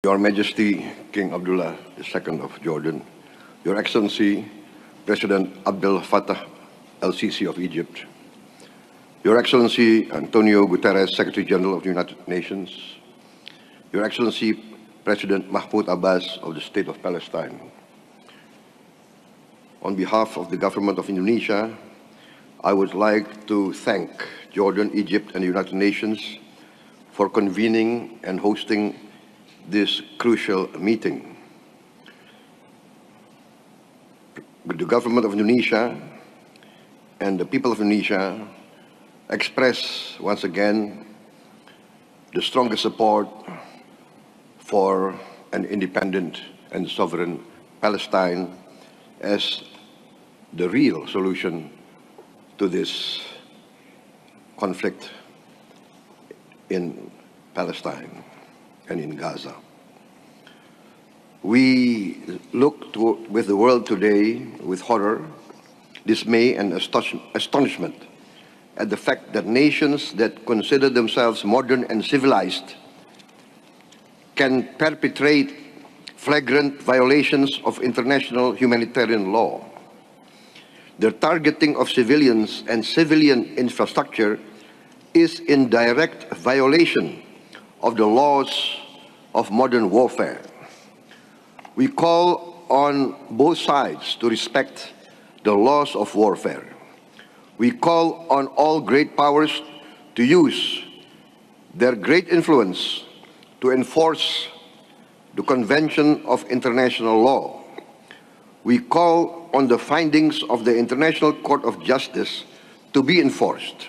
Your Majesty, King Abdullah II of Jordan, Your Excellency, President Abdel Fattah el-Sisi of Egypt, Your Excellency Antonio Guterres, Secretary General of the United Nations, Your Excellency President Mahmoud Abbas of the State of Palestine. On behalf of the government of Indonesia, I would like to thank Jordan, Egypt, and the United Nations for convening and hosting this crucial meeting. The government of Indonesia and the people of Indonesia express once again the strongest support for an independent and sovereign Palestine as the real solution to this conflict in Palestine and in Gaza. We look with the world today with horror, dismay, and astonishment at the fact that nations that consider themselves modern and civilized can perpetrate flagrant violations of international humanitarian law. The targeting of civilians and civilian infrastructure is in direct violation of the laws of modern warfare. We call on both sides to respect the laws of warfare. We call on all great powers to use their great influence to enforce the Convention of International Law. We call on the findings of the International Court of Justice to be enforced.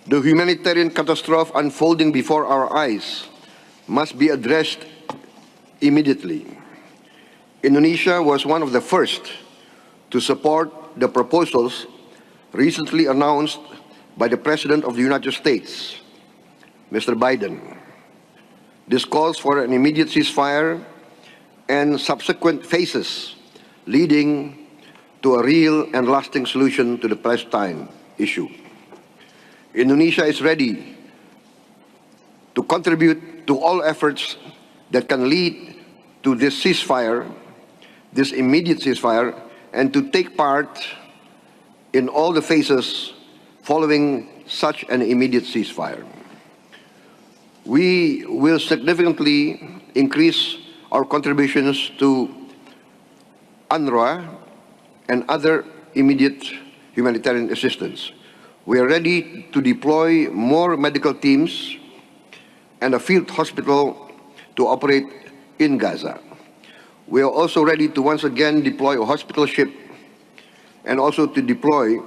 The humanitarian catastrophe unfolding before our eyes must be addressed immediately. Indonesia was one of the first to support the proposals recently announced by the President of the United States, Mr. Biden. This calls for an immediate ceasefire and subsequent phases leading to a real and lasting solution to the Palestine issue. Indonesia is ready to contribute to all efforts that can lead to this ceasefire, this immediate ceasefire, and to take part in all the phases following such an immediate ceasefire. We will significantly increase our contributions to UNRWA and other immediate humanitarian assistance. We are ready to deploy more medical teams and a field hospital to operate in Gaza. We are also ready to once again deploy a hospital ship and also to deploy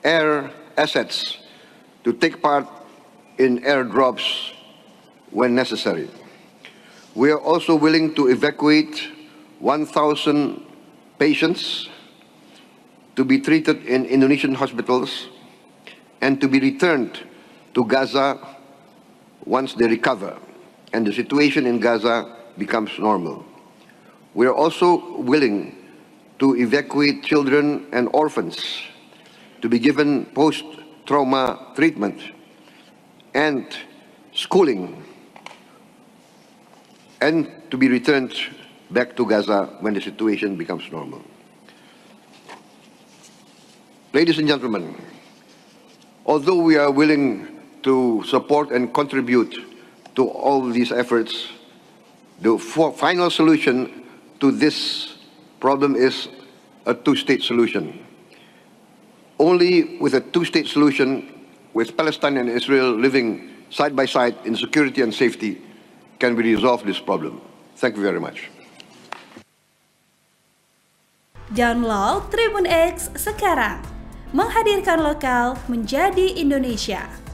air assets to take part in airdrops when necessary. We are also willing to evacuate 1,000 patients to be treated in Indonesian hospitals and to be returned to Gaza once they recover and the situation in Gaza becomes normal. We are also willing to evacuate children and orphans to be given post-trauma treatment and schooling and to be returned back to Gaza when the situation becomes normal. Ladies and gentlemen, although we are willing to support and contribute to all these efforts, the final solution to this problem is a two-state solution. Only with a two-state solution, with Palestine and Israel living side by side in security and safety, can we resolve this problem. Thank you very much. Download Tribunnews sekarang, menghadirkan lokal menjadi Indonesia.